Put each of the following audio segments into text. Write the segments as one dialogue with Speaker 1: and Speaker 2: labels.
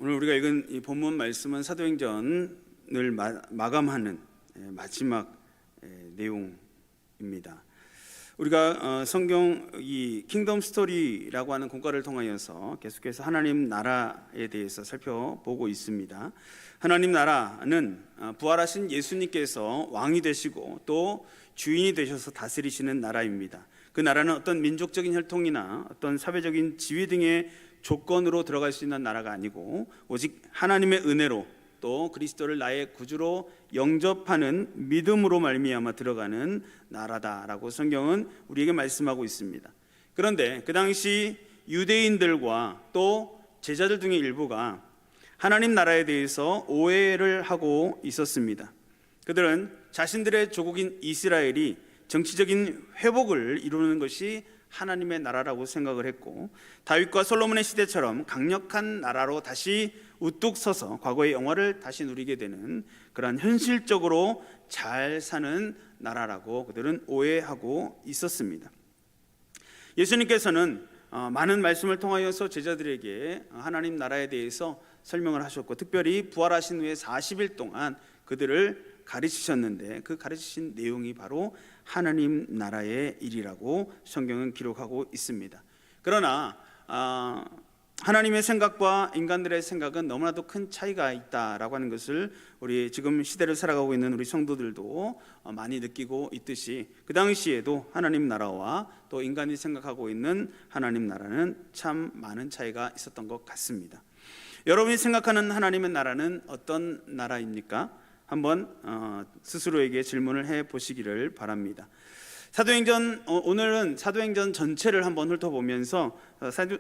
Speaker 1: 오늘 우리가 읽은 이 본문 말씀은 사도행전을 마감하는 마지막 내용입니다. 우리가 성경 이 킹덤 스토리라고 하는 공과를 통하여서 계속해서 하나님 나라에 대해서 살펴보고 있습니다. 하나님 나라는 부활하신 예수님께서 왕이 되시고 또 주인이 되셔서 다스리시는 나라입니다. 그 나라는 어떤 민족적인 혈통이나 어떤 사회적인 지위 등의 조건으로 들어갈 수 있는 나라가 아니고 오직 하나님의 은혜로 또 그리스도를 나의 구주로 영접하는 믿음으로 말미암아 들어가는 나라다라고 성경은 우리에게 말씀하고 있습니다. 그런데 그 당시 유대인들과 또 제자들 중의 일부가 하나님 나라에 대해서 오해를 하고 있었습니다. 그들은 자신들의 조국인 이스라엘이 정치적인 회복을 이루는 것이 하나님의 나라라고 생각을 했고, 다윗과 솔로몬의 시대처럼 강력한 나라로 다시 우뚝 서서 과거의 영화를 다시 누리게 되는 그러한 현실적으로 잘 사는 나라라고 그들은 오해하고 있었습니다. 예수님께서는 많은 말씀을 통하여서 제자들에게 하나님 나라에 대해서 설명을 하셨고, 특별히 부활하신 후에 40일 동안 그들을 가르치셨는데 그 가르치신 내용이 바로 하나님 나라의 일이라고 성경은 기록하고 있습니다. 그러나 하나님의 생각과 인간들의 생각은 너무나도 큰 차이가 있다라고 하는 것을 우리 지금 시대를 살아가고 있는 우리 성도들도 많이 느끼고 있듯이, 그 당시에도 하나님 나라와 또 인간이 생각하고 있는 하나님 나라는 참 많은 차이가 있었던 것 같습니다. 여러분이 생각하는 하나님의 나라는 어떤 나라입니까? 한번 스스로에게 질문을 해 보시기를 바랍니다. 사도행전, 오늘은 사도행전 전체를 한번 훑어보면서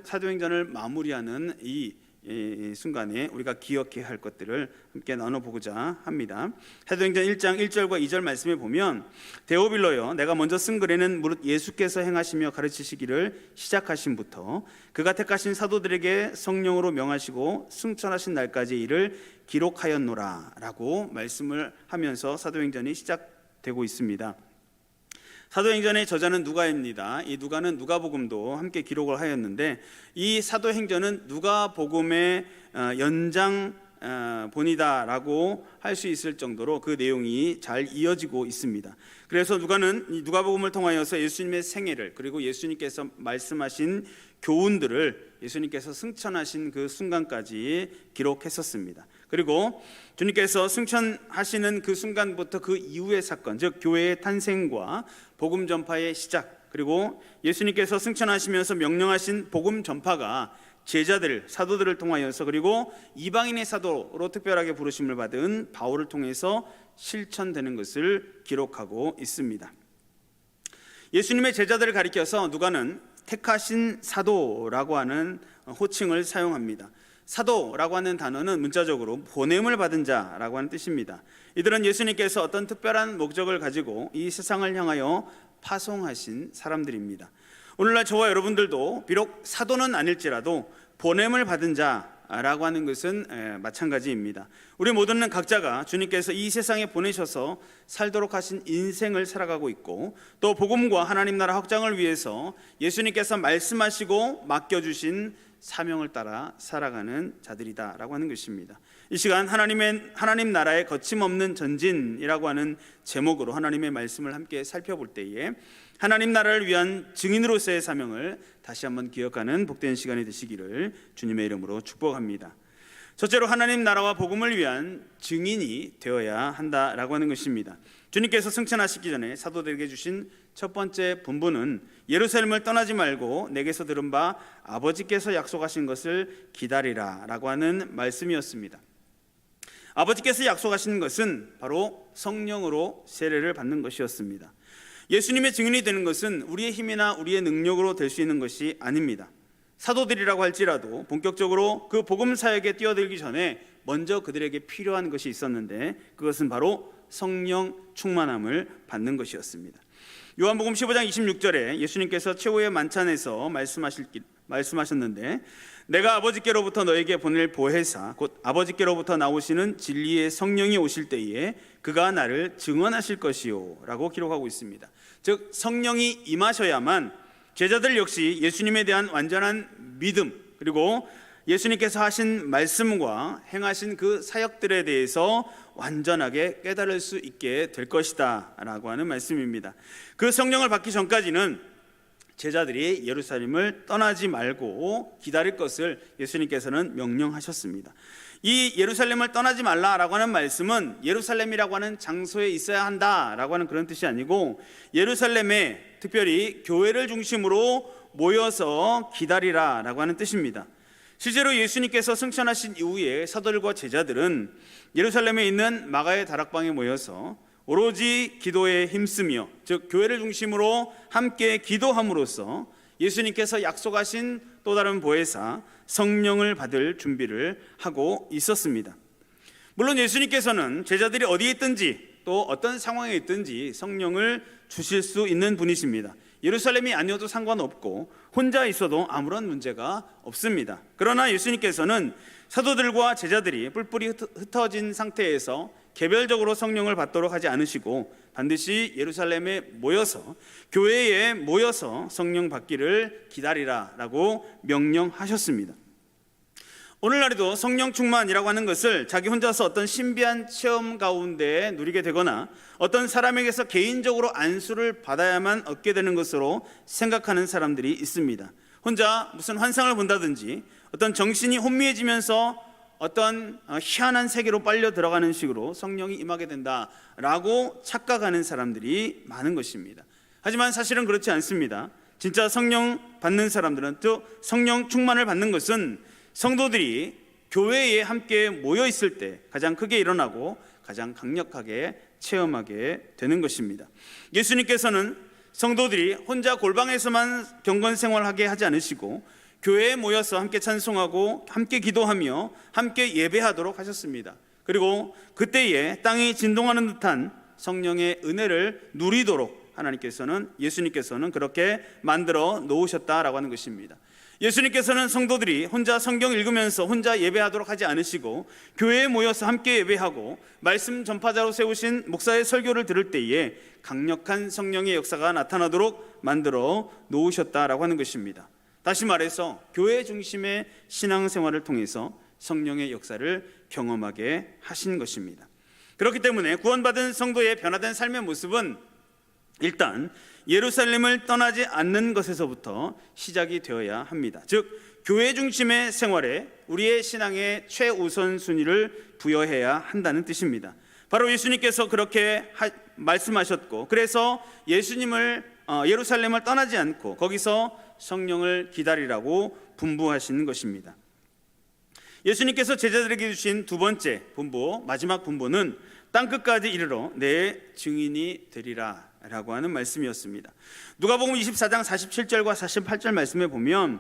Speaker 1: 사도행전을 마무리하는 이 순간에 우리가 기억해야 할 것들을 함께 나눠보고자 합니다. 사도행전 1장 1절과 2절 말씀에 보면, 데오빌로여, 내가 먼저 쓴 글에는 무릇 예수께서 행하시며 가르치시기를 시작하심부터 그가 택하신 사도들에게 성령으로 명하시고 승천하신 날까지 이를 기록하였노라 라고 말씀을 하면서 사도행전이 시작되고 있습니다. 사도행전의 저자는 누가입니다. 이 누가는 누가복음도 함께 기록을 하였는데, 이 사도행전은 누가복음의 연장본이다라고 할 수 있을 정도로 그 내용이 잘 이어지고 있습니다. 그래서 누가는 이 누가복음을 통하여서 예수님의 생애를, 그리고 예수님께서 말씀하신 교훈들을 예수님께서 승천하신 그 순간까지 기록했었습니다. 그리고 주님께서 승천하시는 그 순간부터 그 이후의 사건, 즉 교회의 탄생과 복음 전파의 시작, 그리고 예수님께서 승천하시면서 명령하신 복음 전파가 제자들, 사도들을 통하여서, 그리고 이방인의 사도로 특별하게 부르심을 받은 바울을 통해서 실천되는 것을 기록하고 있습니다. 예수님의 제자들을 가리켜서 누가는 택하신 사도라고 하는 호칭을 사용합니다. 사도라고 하는 단어는 문자적으로 보냄을 받은 자라고 하는 뜻입니다. 이들은 예수님께서 어떤 특별한 목적을 가지고 이 세상을 향하여 파송하신 사람들입니다. 오늘날 저와 여러분들도 비록 사도는 아닐지라도 보냄을 받은 자라고 하는 것은 마찬가지입니다. 우리 모두는 각자가 주님께서 이 세상에 보내셔서 살도록 하신 인생을 살아가고 있고, 또 복음과 하나님 나라 확장을 위해서 예수님께서 말씀하시고 맡겨주신 사명을 따라 살아가는 자들이다라고 하는 것입니다. 이 시간 하나님 나라의 거침없는 전진이라고 하는 제목으로 하나님의 말씀을 함께 살펴볼 때에 하나님 나라를 위한 증인으로서의 사명을 다시 한번 기억하는 복된 시간이 되시기를 주님의 이름으로 축복합니다. 첫째로 하나님 나라와 복음을 위한 증인이 되어야 한다라고 하는 것입니다. 주님께서 승천하시기 전에 사도들에게 주신 첫 번째 분부는 예루살렘을 떠나지 말고 내게서 들은 바 아버지께서 약속하신 것을 기다리라 라고 하는 말씀이었습니다. 아버지께서 약속하신 것은 바로 성령으로 세례를 받는 것이었습니다. 예수님의 증인이 되는 것은 우리의 힘이나 우리의 능력으로 될 수 있는 것이 아닙니다. 사도들이라고 할지라도 본격적으로 그 복음 사역에 뛰어들기 전에 먼저 그들에게 필요한 것이 있었는데, 그것은 바로 성령 충만함을 받는 것이었습니다. 요한복음 15장 26절에 예수님께서 최후의 만찬에서 말씀하셨는데, 내가 아버지께로부터 너에게 보낼 보혜사 곧 아버지께로부터 나오시는 진리의 성령이 오실 때에 그가 나를 증언하실 것이요 라고 기록하고 있습니다. 즉 성령이 임하셔야만 제자들 역시 예수님에 대한 완전한 믿음, 그리고 예수님께서 하신 말씀과 행하신 그 사역들에 대해서 완전하게 깨달을 수 있게 될 것이다 라고 하는 말씀입니다. 그 성령을 받기 전까지는 제자들이 예루살렘을 떠나지 말고 기다릴 것을 예수님께서는 명령하셨습니다. 이 예루살렘을 떠나지 말라라고 하는 말씀은 예루살렘이라고 하는 장소에 있어야 한다라고 하는 그런 뜻이 아니고, 예루살렘에 특별히 교회를 중심으로 모여서 기다리라라고 하는 뜻입니다. 실제로 예수님께서 승천하신 이후에 사도들과 제자들은 예루살렘에 있는 마가의 다락방에 모여서 오로지 기도에 힘쓰며, 즉 교회를 중심으로 함께 기도함으로써 예수님께서 약속하신 또 다른 보혜사 성령을 받을 준비를 하고 있었습니다. 물론 예수님께서는 제자들이 어디에 있든지 또 어떤 상황에 있든지 성령을 주실 수 있는 분이십니다. 예루살렘이 아니어도 상관없고 혼자 있어도 아무런 문제가 없습니다. 그러나 예수님께서는 사도들과 제자들이 뿔뿔이 흩어진 상태에서 개별적으로 성령을 받도록 하지 않으시고 반드시 예루살렘에 모여서, 교회에 모여서 성령 받기를 기다리라라고 명령하셨습니다. 오늘날에도 성령 충만이라고 하는 것을 자기 혼자서 어떤 신비한 체험 가운데 누리게 되거나 어떤 사람에게서 개인적으로 안수를 받아야만 얻게 되는 것으로 생각하는 사람들이 있습니다. 혼자 무슨 환상을 본다든지 어떤 정신이 혼미해지면서 어떤 희한한 세계로 빨려 들어가는 식으로 성령이 임하게 된다라고 착각하는 사람들이 많은 것입니다. 하지만 사실은 그렇지 않습니다. 진짜 성령 받는 사람들은, 또 성령 충만을 받는 것은 성도들이 교회에 함께 모여 있을 때 가장 크게 일어나고 가장 강력하게 체험하게 되는 것입니다. 예수님께서는 성도들이 혼자 골방에서만 경건 생활하게 하지 않으시고 교회에 모여서 함께 찬송하고 함께 기도하며 함께 예배하도록 하셨습니다. 그리고 그때에 땅이 진동하는 듯한 성령의 은혜를 누리도록 예수님께서는 그렇게 만들어 놓으셨다라고 하는 것입니다. 예수님께서는 성도들이 혼자 성경 읽으면서 혼자 예배하도록 하지 않으시고 교회에 모여서 함께 예배하고 말씀 전파자로 세우신 목사의 설교를 들을 때에 강력한 성령의 역사가 나타나도록 만들어 놓으셨다라고 하는 것입니다. 다시 말해서 교회 중심의 신앙생활을 통해서 성령의 역사를 경험하게 하신 것입니다. 그렇기 때문에 구원받은 성도의 변화된 삶의 모습은 일단 예루살렘을 떠나지 않는 것에서부터 시작이 되어야 합니다. 즉 교회 중심의 생활에 우리의 신앙의 최우선 순위를 부여해야 한다는 뜻입니다. 바로 예수님께서 그렇게 말씀하셨고, 그래서 예루살렘을 떠나지 않고 거기서 성령을 기다리라고 분부하신 것입니다. 예수님께서 제자들에게 주신 두 번째 분부, 마지막 분부는 땅끝까지 이르러 내 증인이 되리라 라고 하는 말씀이었습니다. 누가복음 24장 47절과 48절 말씀에 보면,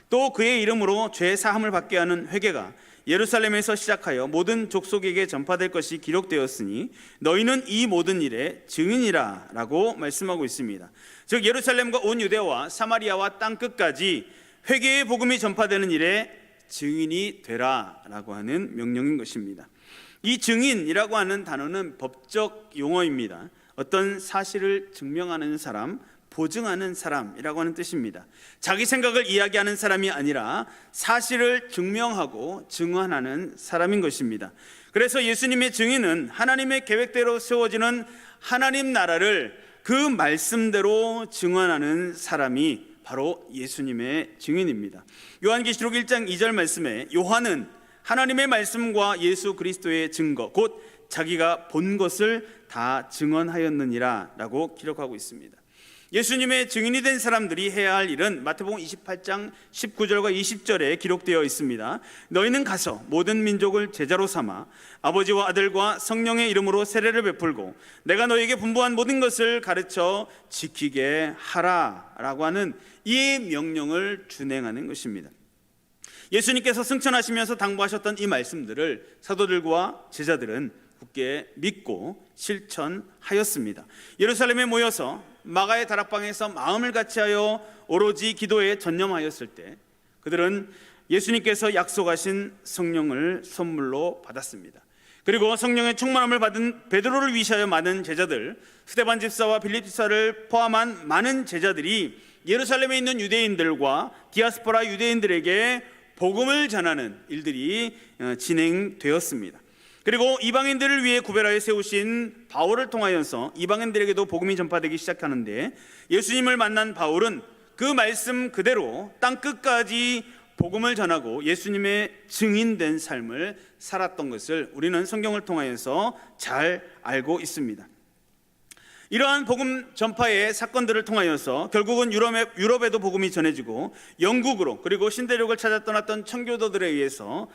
Speaker 1: 또 그의 이름으로 죄 사함을 받게 하는 회개가 예루살렘에서 시작하여 모든 족속에게 전파될 것이 기록되었으니 너희는 이 모든 일의 증인이라 라고 말씀하고 있습니다. 즉 예루살렘과 온 유대와 사마리아와 땅끝까지 회개의 복음이 전파되는 일에 증인이 되라 라고 하는 명령인 것입니다. 이 증인이라고 하는 단어는 법적 용어입니다. 어떤 사실을 증명하는 사람, 보증하는 사람이라고 하는 뜻입니다. 자기 생각을 이야기하는 사람이 아니라 사실을 증명하고 증언하는 사람인 것입니다. 그래서 예수님의 증인은 하나님의 계획대로 세워지는 하나님 나라를 그 말씀대로 증언하는 사람이 바로 예수님의 증인입니다. 요한계시록 1장 2절 말씀에 요한은 하나님의 말씀과 예수 그리스도의 증거, 곧 자기가 본 것을 다 증언하였느니라 라고 기록하고 있습니다. 예수님의 증인이 된 사람들이 해야 할 일은 마태복음 28장 19절과 20절에 기록되어 있습니다. 너희는 가서 모든 민족을 제자로 삼아 아버지와 아들과 성령의 이름으로 세례를 베풀고 내가 너희에게 분부한 모든 것을 가르쳐 지키게 하라 라고 하는 이 명령을 준행하는 것입니다. 예수님께서 승천하시면서 당부하셨던 이 말씀들을 사도들과 제자들은 굳게 믿고 실천하였습니다. 예루살렘에 모여서 마가의 다락방에서 마음을 같이하여 오로지 기도에 전념하였을 때 그들은 예수님께서 약속하신 성령을 선물로 받았습니다. 그리고 성령의 충만함을 받은 베드로를 위시하여 많은 제자들, 스데반 집사와 빌립 집사를 포함한 많은 제자들이 예루살렘에 있는 유대인들과 디아스포라 유대인들에게 복음을 전하는 일들이 진행되었습니다. 그리고 이방인들을 위해 구별하여 세우신 바울을 통하여서 이방인들에게도 복음이 전파되기 시작하는데, 예수님을 만난 바울은 그 말씀 그대로 땅끝까지 복음을 전하고 예수님의 증인된 삶을 살았던 것을 우리는 성경을 통하여서 잘 알고 있습니다. 이러한 복음 전파의 사건들을 통하여서 결국은 유럽에도 복음이 전해지고, 영국으로, 그리고 신대륙을 찾아 떠났던 청교도들에 의해서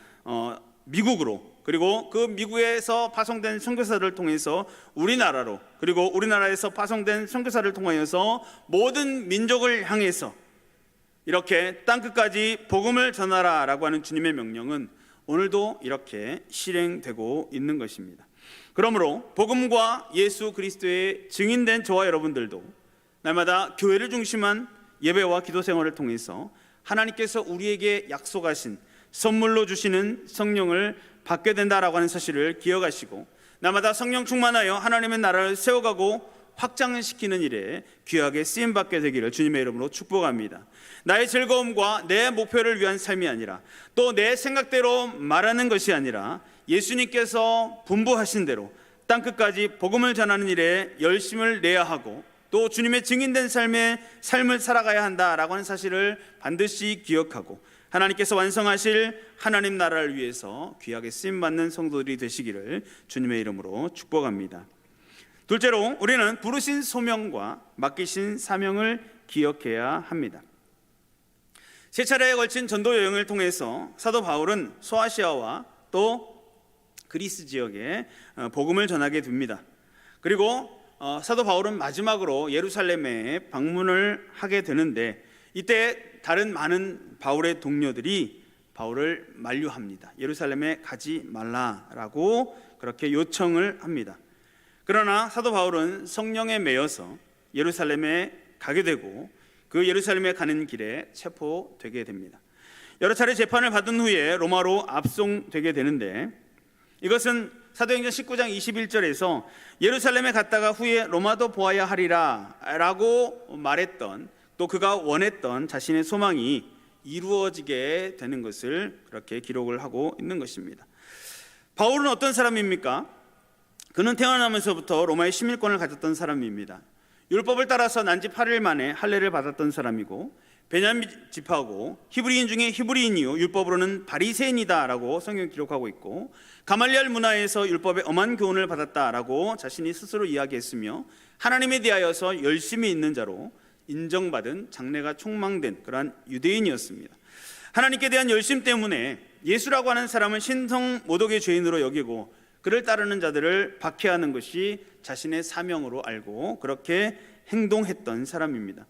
Speaker 1: 미국으로, 그리고 그 미국에서 파송된 선교사를 통해서 우리나라로, 그리고 우리나라에서 파송된 선교사를 통하여서 모든 민족을 향해서 이렇게 땅끝까지 복음을 전하라 라고 하는 주님의 명령은 오늘도 이렇게 실행되고 있는 것입니다. 그러므로 복음과 예수 그리스도의 증인된 저와 여러분들도 날마다 교회를 중심한 예배와 기도 생활을 통해서 하나님께서 우리에게 약속하신 선물로 주시는 성령을 받게 된다라고 하는 사실을 기억하시고, 날마다 성령 충만하여 하나님의 나라를 세워가고 확장시키는 일에 귀하게 쓰임받게 되기를 주님의 이름으로 축복합니다. 나의 즐거움과 내 목표를 위한 삶이 아니라, 또 내 생각대로 말하는 것이 아니라 예수님께서 분부하신 대로 땅끝까지 복음을 전하는 일에 열심을 내야 하고, 또 주님의 증인된 삶을 살아가야 한다라고 하는 사실을 반드시 기억하고, 하나님께서 완성하실 하나님 나라를 위해서 귀하게 쓰임받는 성도들이 되시기를 주님의 이름으로 축복합니다. 둘째로, 우리는 부르신 소명과 맡기신 사명을 기억해야 합니다. 세 차례에 걸친 전도 여행을 통해서 사도 바울은 소아시아와 또 그리스 지역에 복음을 전하게 됩니다. 그리고 사도 바울은 마지막으로 예루살렘에 방문을 하게 되는데, 이때 다른 많은 바울의 동료들이 바울을 만류합니다. 예루살렘에 가지 말라라고 그렇게 요청을 합니다. 그러나 사도 바울은 성령에 매여서 예루살렘에 가게 되고, 그 예루살렘에 가는 길에 체포되게 됩니다. 여러 차례 재판을 받은 후에 로마로 압송되게 되는데, 이것은 사도행전 19장 21절에서 예루살렘에 갔다가 후에 로마도 보아야 하리라 라고 말했던, 또 그가 원했던 자신의 소망이 이루어지게 되는 것을 그렇게 기록을 하고 있는 것입니다. 바울은 어떤 사람입니까? 그는 태어나면서부터 로마의 시민권을 가졌던 사람입니다. 율법을 따라서 난지 8일 만에 할례를 받았던 사람이고, 베냐민 지파고 히브리인 중에 히브리인이요 율법으로는 바리새인이다라고 성경이 기록하고 있고, 가말리엘 문화에서 율법의 엄한 교훈을 받았다라고 자신이 스스로 이야기했으며, 하나님에 대하여서 열심히 있는 자로 인정받은 장래가 촉망된 그러한 유대인이었습니다. 하나님께 대한 열심 때문에 예수라고 하는 사람은 신성 모독의 죄인으로 여기고, 그를 따르는 자들을 박해하는 것이 자신의 사명으로 알고 그렇게 행동했던 사람입니다.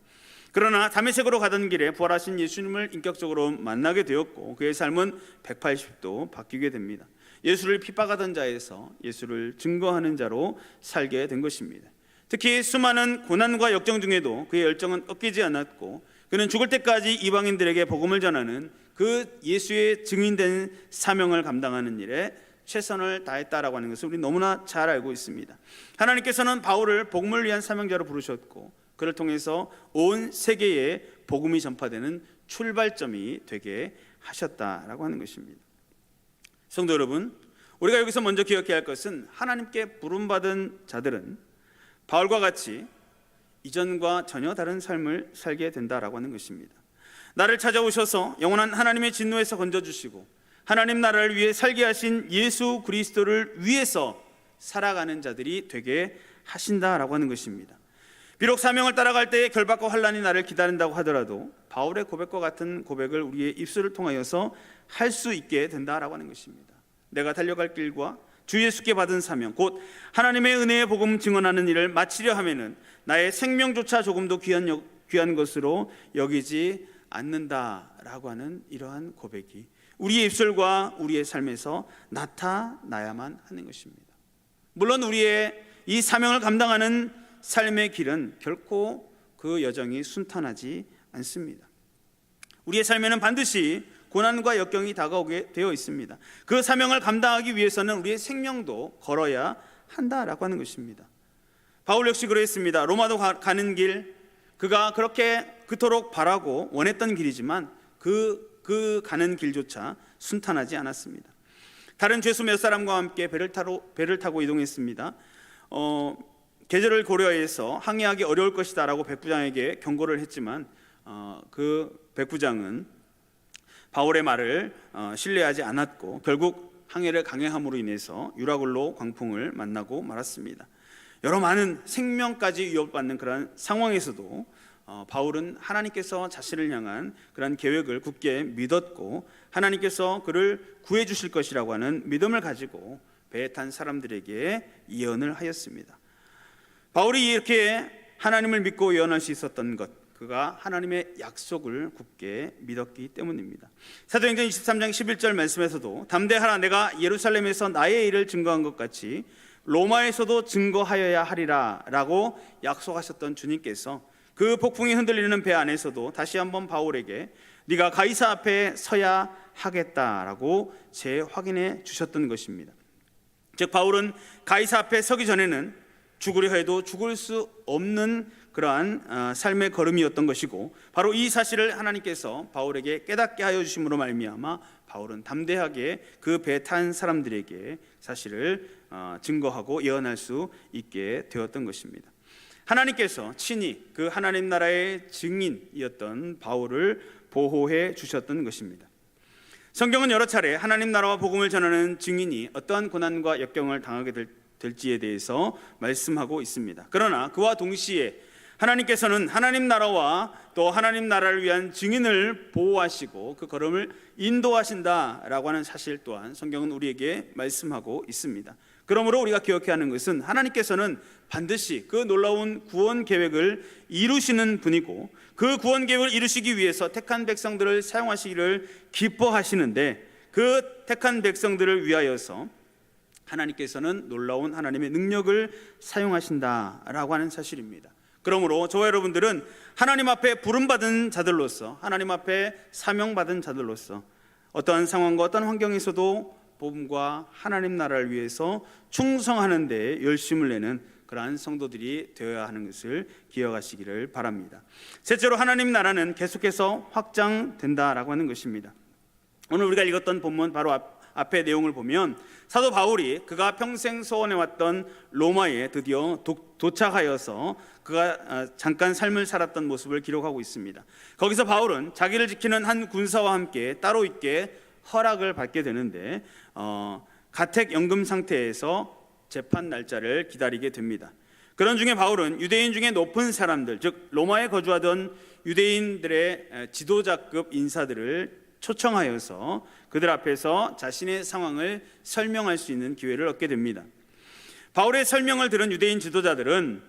Speaker 1: 그러나 다메섹으로 가던 길에 부활하신 예수님을 인격적으로 만나게 되었고, 그의 삶은 180도 바뀌게 됩니다. 예수를 핍박하던 자에서 예수를 증거하는 자로 살게 된 것입니다. 특히 수많은 고난과 역정 중에도 그의 열정은 꺾이지 않았고, 그는 죽을 때까지 이방인들에게 복음을 전하는 그 예수의 증인된 사명을 감당하는 일에 최선을 다했다라고 하는 것을 우리 너무나 잘 알고 있습니다. 하나님께서는 바울을 복음을 위한 사명자로 부르셨고, 그를 통해서 온 세계에 복음이 전파되는 출발점이 되게 하셨다라고 하는 것입니다. 성도 여러분, 우리가 여기서 먼저 기억해야 할 것은, 하나님께 부름받은 자들은 바울과 같이 이전과 전혀 다른 삶을 살게 된다라고 하는 것입니다. 나를 찾아오셔서 영원한 하나님의 진노에서 건져주시고 하나님 나라를 위해 살게 하신 예수 그리스도를 위해서 살아가는 자들이 되게 하신다라고 하는 것입니다. 비록 사명을 따라갈 때에 결박과 환난이 나를 기다린다고 하더라도 바울의 고백과 같은 고백을 우리의 입술을 통하여서 할 수 있게 된다라고 하는 것입니다. 내가 달려갈 길과 주 예수께 받은 사명, 곧 하나님의 은혜의 복음 증언하는 일을 마치려 하면은 나의 생명조차 조금도 귀한 것으로 여기지 않는다라고 하는 이러한 고백이 우리의 입술과 우리의 삶에서 나타나야만 하는 것입니다. 물론 우리의 이 사명을 감당하는 삶의 길은 결코 그 여정이 순탄하지 않습니다. 우리의 삶에는 반드시 고난과 역경이 다가오게 되어 있습니다. 그 사명을 감당하기 위해서는 우리의 생명도 걸어야 한다라고 하는 것입니다. 바울 역시 그랬습니다. 로마도 가는 길, 그가 그렇게 그토록 바라고 원했던 길이지만 그 그 가는 길조차 순탄하지 않았습니다. 다른 죄수 몇 사람과 함께 배를 타고 이동했습니다. 계절을 고려해서 항해하기 어려울 것이다 라고 백부장에게 경고를 했지만 그 백부장은 바울의 말을 신뢰하지 않았고 결국 항해를 강행함으로 인해서 유라굴로 광풍을 만나고 말았습니다. 여러 많은 생명까지 위협받는 그런 상황에서도 바울은 하나님께서 자신을 향한 그런 계획을 굳게 믿었고 하나님께서 그를 구해 주실 것이라고 하는 믿음을 가지고 배에 탄 사람들에게 예언을 하였습니다. 바울이 이렇게 하나님을 믿고 예언할 수 있었던 것, 그가 하나님의 약속을 굳게 믿었기 때문입니다. 사도행전 23장 11절 말씀에서도 담대하라, 내가 예루살렘에서 나의 일을 증거한 것 같이 로마에서도 증거하여야 하리라 라고 약속하셨던 주님께서 그 폭풍이 흔들리는 배 안에서도 다시 한번 바울에게 네가 가이사 앞에 서야 하겠다라고 재확인해 주셨던 것입니다. 즉 바울은 가이사 앞에 서기 전에는 죽으려 해도 죽을 수 없는 그러한 삶의 걸음이었던 것이고, 바로 이 사실을 하나님께서 바울에게 깨닫게 하여 주심으로 말미암아 바울은 담대하게 그 배 탄 사람들에게 사실을 증거하고 예언할 수 있게 되었던 것입니다. 하나님께서 친히 그 하나님 나라의 증인이었던 바울을 보호해 주셨던 것입니다. 성경은 여러 차례 하나님 나라와 복음을 전하는 증인이 어떠한 고난과 역경을 당하게 될지에 대해서 말씀하고 있습니다. 그러나 그와 동시에 하나님께서는 하나님 나라와 또 하나님 나라를 위한 증인을 보호하시고 그 걸음을 인도하신다라고 하는 사실 또한 성경은 우리에게 말씀하고 있습니다. 그러므로 우리가 기억해야 하는 것은 하나님께서는 반드시 그 놀라운 구원 계획을 이루시는 분이고 그 구원 계획을 이루시기 위해서 택한 백성들을 사용하시기를 기뻐하시는데 그 택한 백성들을 위하여서 하나님께서는 놀라운 하나님의 능력을 사용하신다라고 하는 사실입니다. 그러므로 저와 여러분들은 하나님 앞에 부름받은 자들로서, 하나님 앞에 사명받은 자들로서 어떠한 상황과 어떤 환경에서도 복음과 하나님 나라를 위해서 충성하는 데 열심을 내는 그러한 성도들이 되어야 하는 것을 기억하시기를 바랍니다. 셋째로 하나님 나라는 계속해서 확장된다라고 하는 것입니다. 오늘 우리가 읽었던 본문 바로 앞의 내용을 보면 사도 바울이 그가 평생 소원해왔던 로마에 드디어 도착하여서 그가 잠깐 삶을 살았던 모습을 기록하고 있습니다. 거기서 바울은 자기를 지키는 한 군사와 함께 따로 있게 허락을 받게 되는데 가택연금 상태에서 재판 날짜를 기다리게 됩니다. 그런 중에 바울은 유대인 중에 높은 사람들, 즉 로마에 거주하던 유대인들의 지도자급 인사들을 초청하여서 그들 앞에서 자신의 상황을 설명할 수 있는 기회를 얻게 됩니다. 바울의 설명을 들은 유대인 지도자들은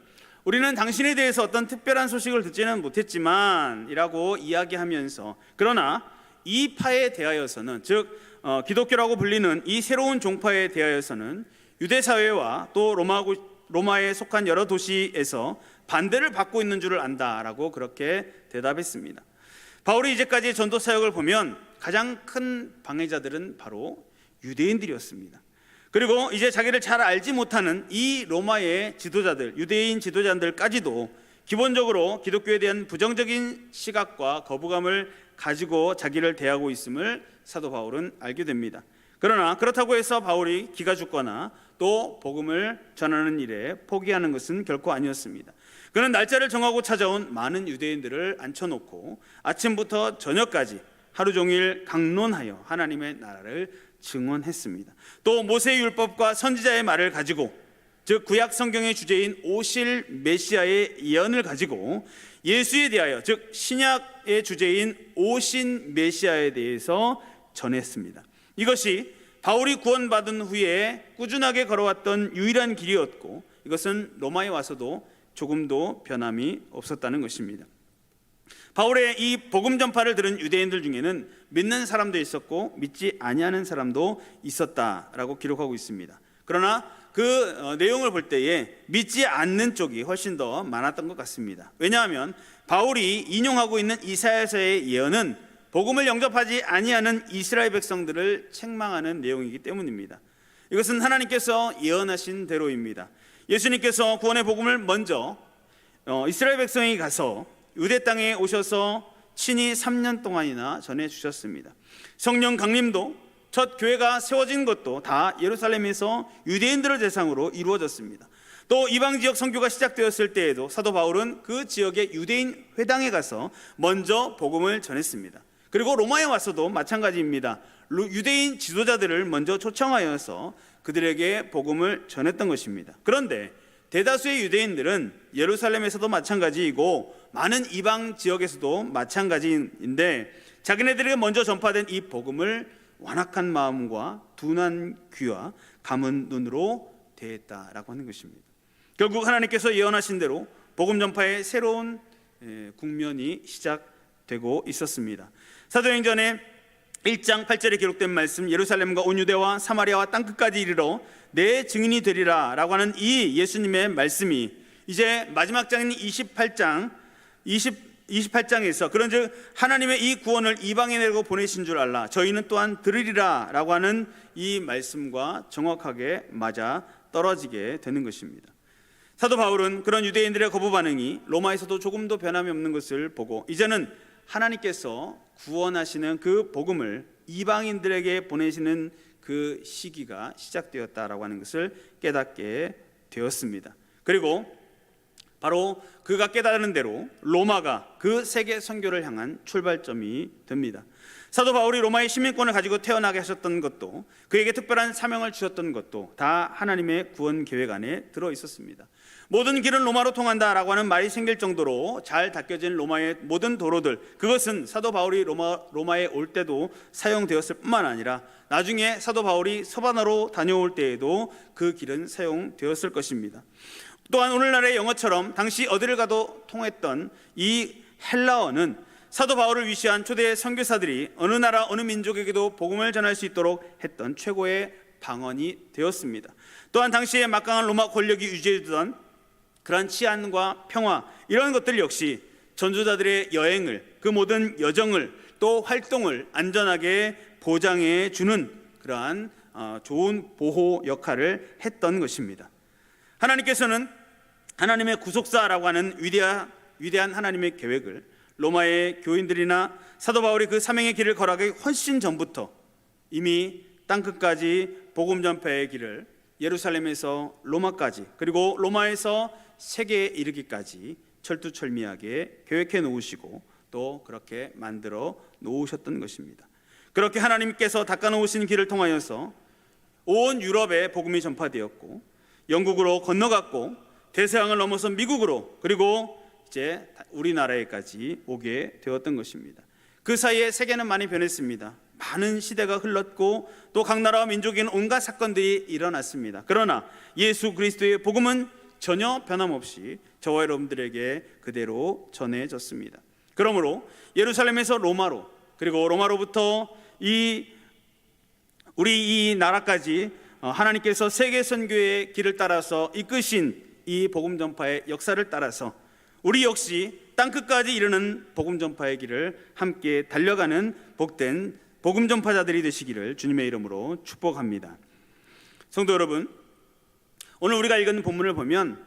Speaker 1: 우리는 당신에 대해서 어떤 특별한 소식을 듣지는 못했지만 이라고 이야기하면서, 그러나 이 파에 대하여서는, 즉 기독교라고 불리는 이 새로운 종파에 대하여서는 유대 사회와 또 로마에 속한 여러 도시에서 반대를 받고 있는 줄을 안다라고 그렇게 대답했습니다. 바울이 이제까지 전도 사역을 보면 가장 큰 방해자들은 바로 유대인들이었습니다. 그리고 이제 자기를 잘 알지 못하는 이 로마의 지도자들, 유대인 지도자들까지도 기본적으로 기독교에 대한 부정적인 시각과 거부감을 가지고 자기를 대하고 있음을 사도 바울은 알게 됩니다. 그러나 그렇다고 해서 바울이 기가 죽거나 또 복음을 전하는 일에 포기하는 것은 결코 아니었습니다. 그는 날짜를 정하고 찾아온 많은 유대인들을 앉혀놓고 아침부터 저녁까지 하루 종일 강론하여 하나님의 나라를 증언했습니다. 또 모세의 율법과 선지자의 말을 가지고, 즉 구약 성경의 주제인 오실 메시아의 예언을 가지고 예수에 대하여, 즉 신약의 주제인 오신 메시아에 대해서 전했습니다. 이것이 바울이 구원받은 후에 꾸준하게 걸어왔던 유일한 길이었고, 이것은 로마에 와서도 조금도 변함이 없었다는 것입니다. 바울의 이 복음 전파를 들은 유대인들 중에는 믿는 사람도 있었고 믿지 아니하는 사람도 있었다라고 기록하고 있습니다. 그러나 그 내용을 볼 때에 믿지 않는 쪽이 훨씬 더 많았던 것 같습니다. 왜냐하면 바울이 인용하고 있는 이사야서의 예언은 복음을 영접하지 아니하는 이스라엘 백성들을 책망하는 내용이기 때문입니다. 이것은 하나님께서 예언하신 대로입니다. 예수님께서 구원의 복음을 먼저 이스라엘 백성이 가서 유대 땅에 오셔서 친히 3년 동안이나 전해주셨습니다. 성령 강림도 첫 교회가 세워진 것도 다 예루살렘에서 유대인들을 대상으로 이루어졌습니다. 또 이방 지역 선교가 시작되었을 때에도 사도 바울은 그 지역의 유대인 회당에 가서 먼저 복음을 전했습니다. 그리고 로마에 와서도 마찬가지입니다. 유대인 지도자들을 먼저 초청하여서 그들에게 복음을 전했던 것입니다. 그런데 대다수의 유대인들은 예루살렘에서도 마찬가지이고 많은 이방 지역에서도 마찬가지인데 자기네들에게 먼저 전파된 이 복음을 완악한 마음과 둔한 귀와 감은 눈으로 대했다라고 하는 것입니다. 결국 하나님께서 예언하신 대로 복음 전파의 새로운 국면이 시작되고 있었습니다. 사도행전의 1장 8절에 기록된 말씀, 예루살렘과 온 유대와 사마리아와 땅끝까지 이르러 내 증인이 되리라 라고 하는 이 예수님의 말씀이 이제 마지막 장인 28장에서 그런즉 하나님의 이 구원을 이방인에게 보내신 줄 알라 저희는 또한 들으리라 라고 하는 이 말씀과 정확하게 맞아 떨어지게 되는 것입니다. 사도 바울은 그런 유대인들의 거부 반응이 로마에서도 조금도 변함이 없는 것을 보고 이제는 하나님께서 구원하시는 그 복음을 이방인들에게 보내시는 그 시기가 시작되었다라고 하는 것을 깨닫게 되었습니다. 그리고 바로 그가 깨달은 대로 로마가 그 세계 선교를 향한 출발점이 됩니다. 사도 바울이 로마의 시민권을 가지고 태어나게 하셨던 것도 그에게 특별한 사명을 주셨던 것도 다 하나님의 구원 계획 안에 들어 있었습니다. 모든 길은 로마로 통한다라고 하는 말이 생길 정도로 잘 닦여진 로마의 모든 도로들, 그것은 사도 바울이 로마에 올 때도 사용되었을 뿐만 아니라 나중에 사도 바울이 서바나로 다녀올 때에도 그 길은 사용되었을 것입니다. 또한 오늘날의 영어처럼 당시 어디를 가도 통했던 이 헬라어는 사도 바울을 위시한 초대 선교사들이 어느 나라 어느 민족에게도 복음을 전할 수 있도록 했던 최고의 방언이 되었습니다. 또한 당시에 막강한 로마 권력이 유지해두던 그러한 치안과 평화, 이런 것들 역시 전도자들의 여행을, 그 모든 여정을 또 활동을 안전하게 보장해 주는 그러한 좋은 보호 역할을 했던 것입니다. 하나님께서는 하나님의 구속사라고 하는 위대한 하나님의 계획을 로마의 교인들이나 사도 바울이 그 사명의 길을 걸어가기 훨씬 전부터 이미 땅끝까지 복음 전파의 길을 예루살렘에서 로마까지, 그리고 로마에서 세계에 이르기까지 철두철미하게 계획해 놓으시고 또 그렇게 만들어 놓으셨던 것입니다. 그렇게 하나님께서 닦아 놓으신 길을 통하여서 온 유럽에 복음이 전파되었고 영국으로 건너갔고 대서양을 넘어서 미국으로, 그리고 이제 우리나라에까지 오게 되었던 것입니다. 그 사이에 세계는 많이 변했습니다. 많은 시대가 흘렀고 또 각 나라와 민족에는 온갖 사건들이 일어났습니다. 그러나 예수 그리스도의 복음은 전혀 변함없이 저와 여러분들에게 그대로 전해졌습니다. 그러므로 예루살렘에서 로마로, 그리고 로마로부터 우리 이 나라까지 하나님께서 세계 선교의 길을 따라서 이끄신 이 복음 전파의 역사를 따라서 우리 역시 땅끝까지 이르는 복음 전파의 길을 함께 달려가는 복된 복음 전파자들이 되시기를 주님의 이름으로 축복합니다. 성도 여러분, 오늘 우리가 읽은 본문을 보면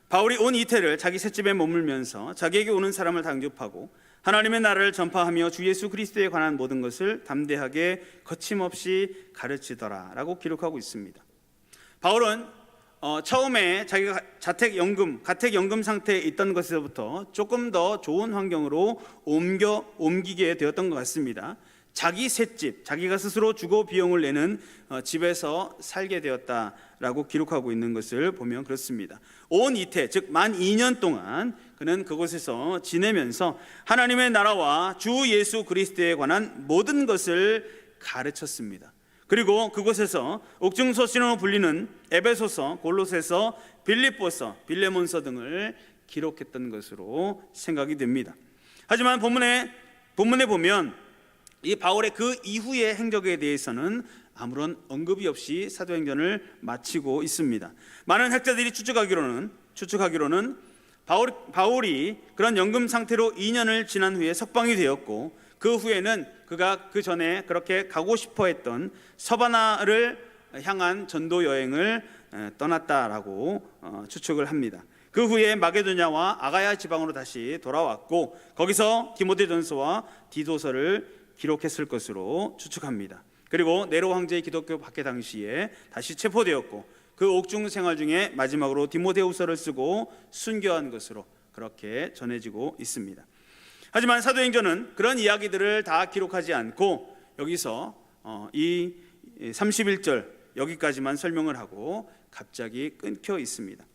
Speaker 1: 바울이 온 이태를 자기 셋집에 머물면서 자기에게 오는 사람을 당접하고 하나님의 나라를 전파하며 주 예수 그리스도에 관한 모든 것을 담대하게 거침없이 가르치더라라고 기록하고 있습니다. 바울은 처음에 자기가 가택연금 상태에 있던 것에서부터 조금 더 좋은 환경으로 옮기게 되었던 것 같습니다. 자기 셋집, 자기가 스스로 주거 비용을 내는 집에서 살게 되었다라고 기록하고 있는 것을 보면 그렇습니다. 온 이태, 즉 만 2년 동안 그는 그곳에서 지내면서 하나님의 나라와 주 예수 그리스도에 관한 모든 것을 가르쳤습니다. 그리고 그곳에서 옥중서신으로 불리는 에베소서, 골로새서, 빌립보서, 빌레몬서 등을 기록했던 것으로 생각이 됩니다. 하지만 본문에 보면 이 바울의 그 이후의 행적에 대해서는 아무런 언급이 없이 사도행전을 마치고 있습니다. 많은 학자들이 추측하기로는 바울이 그런 연금 상태로 2년을 지난 후에 석방이 되었고 그 후에는 그가 그 전에 그렇게 가고 싶어 했던 서바나를 향한 전도 여행을 떠났다라고 추측을 합니다. 그 후에 마게도냐와 아가야 지방으로 다시 돌아왔고 거기서 디모데전서와 디도서를 기록했을 것으로 추측합니다. 그리고 네로 황제의 기독교 박해 당시에 다시 체포되었고 그 옥중 생활 중에 마지막으로 디모데후서를 쓰고 순교한 것으로 그렇게 전해지고 있습니다. 하지만 사도행전은 그런 이야기들을 다 기록하지 않고 여기서 이 31절 여기까지만 설명을 하고 갑자기 끊겨 있습니다.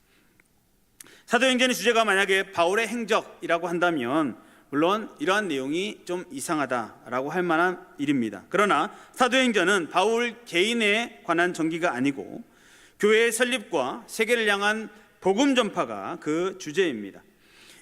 Speaker 1: 사도행전의 주제가 만약에 바울의 행적이라고 한다면 물론 이러한 내용이 좀 이상하다라고 할 만한 일입니다. 그러나 사도행전은 바울 개인에 관한 전기가 아니고 교회의 설립과 세계를 향한 복음 전파가 그 주제입니다.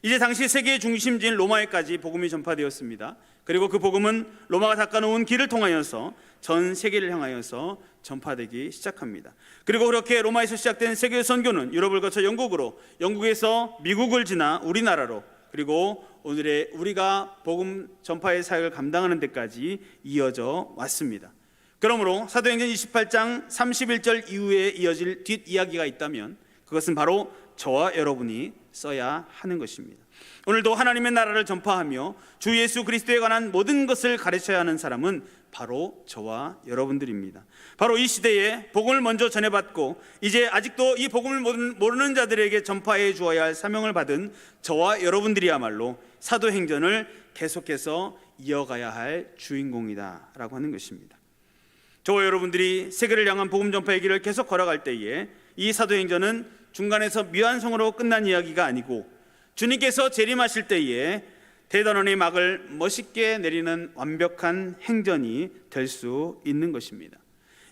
Speaker 1: 이제 당시 세계의 중심지인 로마에까지 복음이 전파되었습니다. 그리고 그 복음은 로마가 닦아놓은 길을 통하여서 전 세계를 향하여서 전파되기 시작합니다. 그리고 그렇게 로마에서 시작된 세계 선교는 유럽을 거쳐 영국으로, 영국에서 미국을 지나 우리나라로, 그리고 오늘의 우리가 복음 전파의 사역을 감당하는 데까지 이어져 왔습니다. 그러므로 사도행전 28장 31절 이후에 이어질 뒷이야기가 있다면 그것은 바로 저와 여러분이 써야 하는 것입니다. 오늘도 하나님의 나라를 전파하며 주 예수 그리스도에 관한 모든 것을 가르쳐야 하는 사람은 바로 저와 여러분들입니다. 바로 이 시대에 복음을 먼저 전해받고 이제 아직도 이 복음을 모르는 자들에게 전파해 주어야 할 사명을 받은 저와 여러분들이야말로 사도행전을 계속해서 이어가야 할 주인공이다 라고 하는 것입니다. 저와 여러분들이 세계를 향한 복음 전파의 길을 계속 걸어갈 때에 이 사도행전은 중간에서 미완성으로 끝난 이야기가 아니고 주님께서 재림하실 때에 대단원의 막을 멋있게 내리는 완벽한 행전이 될 수 있는 것입니다.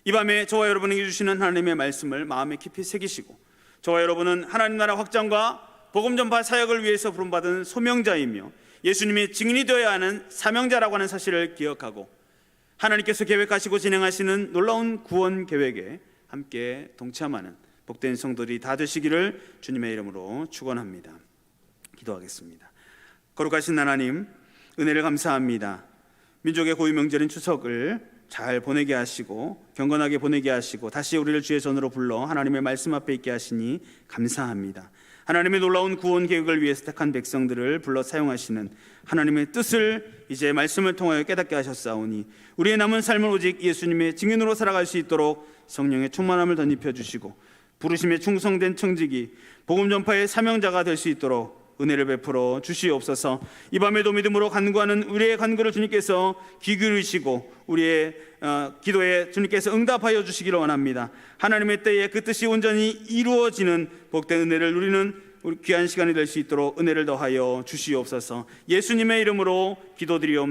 Speaker 1: 이 밤에 저와 여러분에게 주시는 하나님의 말씀을 마음에 깊이 새기시고 저와 여러분은 하나님 나라 확장과 복음 전파 사역을 위해서 부름받은 소명자이며 예수님의 증인이 되어야 하는 사명자라고 하는 사실을 기억하고 하나님께서 계획하시고 진행하시는 놀라운 구원 계획에 함께 동참하는 복된 성도들이 다 되시기를 주님의 이름으로 축원합니다. 기도하겠습니다. 거룩하신 하나님, 은혜를 감사합니다. 민족의 고유명절인 추석을 잘 보내게 하시고 경건하게 보내게 하시고 다시 우리를 주의 전으로 불러 하나님의 말씀 앞에 있게 하시니 감사합니다. 하나님의 놀라운 구원 계획을 위해서 택한 백성들을 불러 사용하시는 하나님의 뜻을 이제 말씀을 통하여 깨닫게 하셨사오니 우리의 남은 삶을 오직 예수님의 증인으로 살아갈 수 있도록 성령의 충만함을 덧입혀 주시고 부르심에 충성된 청지기 복음 전파의 사명자가 될 수 있도록 은혜를 베풀어 주시옵소서. 이 밤에도 믿음으로 간구하는 우리의 간구를 주님께서 귀 기울이시고 우리의 기도에 주님께서 응답하여 주시기를 원합니다. 하나님의 때에 그 뜻이 온전히 이루어지는 복된 은혜를 누리는 우리 귀한 시간이 될 수 있도록 은혜를 더하여 주시옵소서. 예수님의 이름으로 기도드리옵나이다.